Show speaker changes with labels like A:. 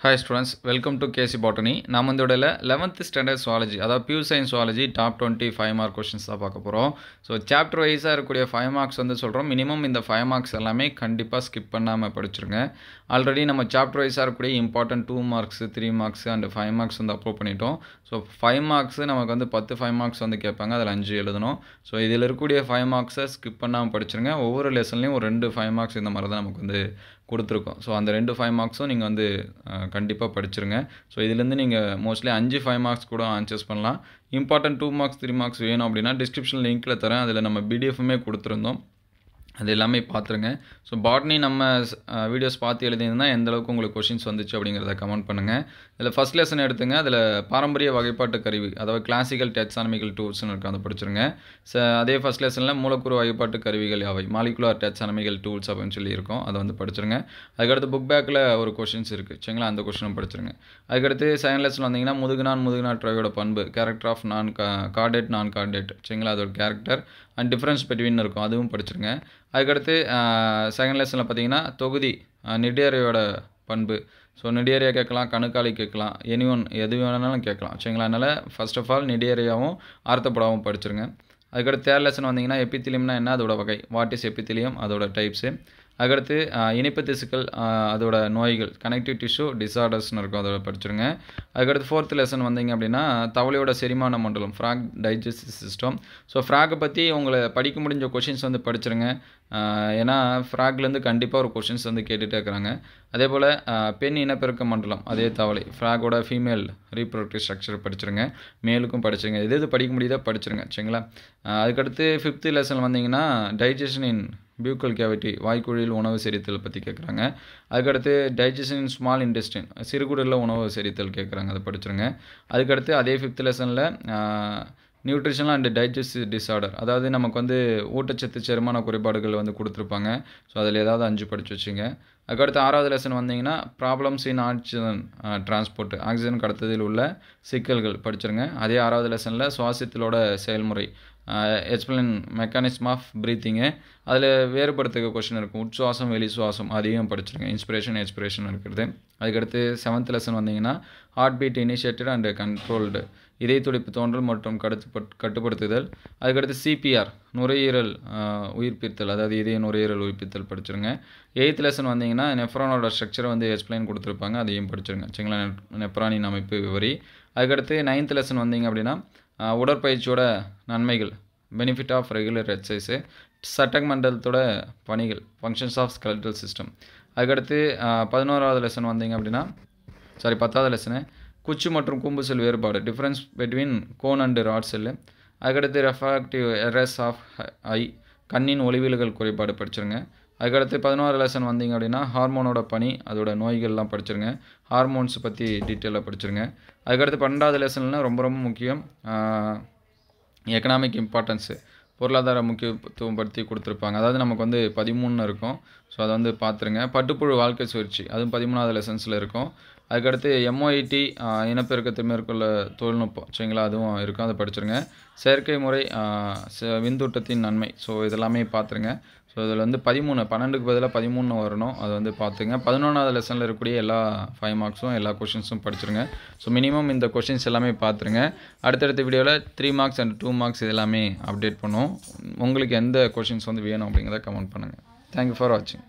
A: Hi students, welcome to KC Botany. நாம் இந்த வீடியோல 11th standard zoology அதாவது pure science zoology top 20 5 mark questions தான் பார்க்க போறோம். ஸோ சாப்டர் வைஸாக இருக்கக்கூடிய 5 மார்க்ஸ் வந்து சொல்கிறோம். மினிமம் இந்த 5 மார்க்ஸ் எல்லாமே கண்டிப்பாக ஸ்கிப் பண்ணாமல் படிச்சிருங்க. ஆல்ரெடி நம்ம சாப்டர் வைஸாக இருக்கக்கூடிய important 2 marks 3 marks and 5 marks வந்து அப்லோட் பண்ணிட்டோம். ஸோ 5 மார்க்ஸ் நமக்கு வந்து 10 5 மார்க்ஸ் வந்து கேட்பாங்க, அதில் 5 எழுதணும். ஸோ இதில் இருக்கக்கூடிய 5 மார்க்ஸை ஸ்கிப் பண்ணாமல் படிச்சிருங்க. ஒவ்வொரு லெசன்லையும் ஒரு 2 5 மார்க்ஸ் இந்த மாதிரி தான் நமக்கு வந்து கொடுத்துருக்கோம். ஸோ அந்த 2 5 மார்க்ஸும் நீங்கள் வந்து கண்டிப்பாக படிச்சிருங்க. ஸோ இதுலேருந்து நீங்கள் மோஸ்ட்லி 5 5 மார்க்ஸ் கூட ஆன்சர்ஸ் பண்ணலாம். இம்பார்ட்டன்ட் 2 மார்க்ஸ் 3 மார்க்ஸ் வேணும் அப்படின்னா டிஸ்கிரிப்ஷன் லிங்க்கில் தரேன், அதில் நம்ம பிடிஎஃப்மே கொடுத்துருந்தோம், அது எல்லாமே பார்த்துருங்க. ஸோ பாட்னி நம்ம வீடியோஸ் பார்த்து எழுதியிருந்தால் எந்த அளவுக்கு உங்களுக்கு கொஷின்ஸ் வந்துச்சு அப்படிங்கிறத கமெண்ட் பண்ணுங்கள். இதில் ஃபஸ்ட் லெசன் எடுத்துங்க, அதில் பாரம்பரிய வகைப்பாட்டு கருவி அதாவது கிளாசிக்கல் டெக்ஸானமிக்கல் டூல்ஸ்னு இருக்குது, அதை படிச்சிருங்க. அதே ஃபஸ்ட் லெசனில் மூலக்கூறு வகைப்பாட்டு கருவிகள் யாவை மாலிகுலர் டெக்ஸானமிக்கல் டூல்ஸ் அப்படின்னு சொல்லி இருக்கும், அதை வந்து படிச்சிருங்க. அதுக்கடுத்து புக் பேக்கில் ஒரு கொஷின்ஸ் இருக்குது சரிங்களா, அந்த கொஷினும் படிச்சிருங்க. அதுக்கடுத்து செகண்ட் லெசன் வந்தீங்கன்னா முதுகுநாற்றவையோட பண்பு கேரக்டர் ஆஃப் நான் கார்டேட் சரிங்களா, அதோட கேரக்டர் அண்ட் டிஃப்ரென்ஸ் பிட்வீன் இருக்கும், அதுவும் படிச்சிருங்க. அதுக்கடுத்து செகண்ட் லெசனில் பார்த்தீங்கன்னா தொகுதி நிடியரையோட பண்பு. ஸோ நிடியரியா கேட்கலாம், கணுக்காலி கேட்கலாம், எது வேணாலும் கேட்கலாம் சரிங்களா. அதனால் ஃபர்ஸ்ட் ஆஃப் ஆல் நிடியரியாவும் ஆர்த்தப்படாவும் படிச்சிருங்க. அதுக்கடுத்து தேர்ட் லெசன் வந்தீங்கன்னா எபித்திலியம்னா என்ன, அதோட வகை, வாட் இஸ் எபித்திலியம், அதோட டைப்ஸு. அதுக்கடுத்து இனிப்பு திசுக்கள் அதோட நோய்கள் கனெக்டிவ் டிஷ்யூ டிசார்டர்ஸ்னு இருக்கும், அதோட படிச்சிருங்க. அதுக்கடுத்து ஃபோர்த் லெசன் வந்தீங்க அப்படின்னா தவளையோட செரிமான மண்டலம் ஃப்ராக் டைஜஸ்டிவ் சிஸ்டம். ஸோ ஃப்ராக்கை பற்றி உங்களை படிக்க முடிஞ்ச கொஷின்ஸ் வந்து படிச்சிருங்க. ஏன்னா ஃப்ராக்லேருந்து கண்டிப்பாக ஒரு கொஷின்ஸ் வந்து கேட்டுகிட்டே இருக்கிறாங்க. அதே போல் பெண் இனப்பெருக்க மண்டலம் அதே தவளை ஃப்ராகோட ஃபீமேல் ரீப்ரொடக்டிவ் ஸ்ட்ரக்சர் படிச்சிருங்க, மேலுக்கும் படிச்சிருங்க, எது படிக்க முடியுதோ படிச்சிருங்க சரிங்களா. அதுக்கடுத்து ஃபிஃப்த்து லெசன் வந்தீங்கன்னா டைஜஷன் இன் பியூக்கல் கேவிட்டி வாய்க்குழியில் உணவு செரித்தல் பற்றி கேட்குறாங்க. அதுக்கடுத்து டைஜஷன் இன் ஸ்மால் இன்டெஸ்டைன் சிறுகுடலில் உணவு செரித்தல் கேட்குறாங்க, அதை படிச்சிருங்க. அதுக்கடுத்து அதே ஃபிஃப்த் லெசனில் நியூட்ரிஷனல் அண்ட் டைஜஸ்டிவ் டிஸார்டர் அதாவது நமக்கு வந்து ஊட்டச்சத்து செரிமான குறைபாடுகள் வந்து கொடுத்துருப்பாங்க. ஸோ அதில் ஏதாவது 5 படித்து வச்சுங்க. அதுக்கடுத்து ஆறாவது லெசன் வந்தீங்கன்னா problems in oxygen transport oxygen கடத்ததில் உள்ள சிக்கல்கள் படிச்சிருங்க. அதே ஆறாவது லெசனில் சுவாசத்திலோட செயல்முறை எக்ஸ்பிளைன் மெக்கானிசம் ஆஃப் ப்ரீத்திங்கு, அதில் வேறுபடுத்துக்க கொஷின் இருக்கும், உட்சுவாசம் வெளி சுவாசம், அதையும் படிச்சிருங்க, இன்ஸ்பிரேஷன் எக்ஸ்பிரேஷன் இருக்கிறது. அதுக்கடுத்து செவன்த் லெசன் வந்தீங்கன்னா heartbeat initiated and controlled இதய துடிப்பு தோன்றல் மற்றும் கட்டுப்படுத்துதல். அதுக்கடுத்து சிபிஆர் நுரையீரல் உயிர்ப்பித்தல் அதாவது இதய நுரையீரல் உயிர்ப்பித்தல் படிச்சிருங்க. எயித் லெசன் வந்தீங்கன்னா நெஃப்ரானோட ஸ்ட்ரக்சரை வந்து எக்ஸ்பிளைன் கொடுத்துருப்பாங்க, அதையும் படிச்சிருங்க சரிங்களா, நெப்ரானின் அமைப்பு விவரி. அதுக்கடுத்து நைன்த் லெசன் வந்தீங்க அப்படின்னா உடற்பயிற்சியோட நன்மைகள் பெனிஃபிட் ஆஃப் ரெகுலர் எக்ஸசைஸு சட்டமண்டலத்தோட பணிகள் ஃபங்க்ஷன்ஸ் ஆஃப் ஸ்கெலட்டல் சிஸ்டம். அதுக்கடுத்து 11வது லெசன் வந்தீங்க அப்படின்னா 10வது லெசனு குச்சி மற்றும் கூம்பு செல் வேறுபாடு difference between cone and rod cell. அதுக்கடுத்து ரெஃப்ராக்டிவ் எரர்ஸ் ஆஃப் ஐ கண்ணின் ஒளிவிலகல் குறைபாடு படிச்சிருங்க. அதுக்கடுத்து 11வது லெசன் வந்தீங்க அப்படின்னா ஹார்மோனோட பணி அதோட நோய்கள்லாம் படிச்சிருங்க, ஹார்மோன்ஸ் பற்றி டீட்டெயிலாக படிச்சிருங்க. அதுக்கடுத்து 12வது லெசனில் ரொம்ப முக்கியம் எக்கனாமிக் இம்பார்ட்டன்ஸு பொருளாதார முக்கியத்துவம் படுத்தி கொடுத்துருப்பாங்க, அதாவது நமக்கு வந்து 13 இருக்கும். ஸோ அதை வந்து பார்த்துருங்க. பட்டுப்புழு வாழ்க்கை சுழற்சி அதுவும் 13வது லெசன்ஸில் இருக்கும். அதுக்கடுத்து எம்ஒஐடி இனப்பெருக்கத்தை மேற்கொள்ள தொழில்நுட்பம் சரிங்களா, அதுவும் இருக்கும், அதை படிச்சிருங்க. செயற்கை முறை விந்தூட்டத்தின் நன்மை, ஸோ இதெல்லாமே பார்த்துருங்க. ஸோ இதில் வந்து 12க்கு பதிலாக 13 வரணும், அதை வந்து பார்த்துங்க. 11வது லெசனில் இருக்கக்கூடிய எல்லா 5 மார்க்ஸும் எல்லா கொஷின்ஸும் படிச்சிருங்க. ஸோ மினிமம் இந்த கொஷின்ஸ் எல்லாமே பார்த்துருங்க. அடுத்தடுத்த வீடியோவில் 3 மார்க்ஸ் அண்ட் 2 மார்க்ஸ் இது எல்லாமே அப்டேட் பண்ணுவோம். உங்களுக்கு எந்த கொஷின்ஸ் வந்து வேணும் அப்படிங்கிறத கமெண்ட் பண்ணுங்கள். தேங்க்யூ ஃபார் வாட்சிங்.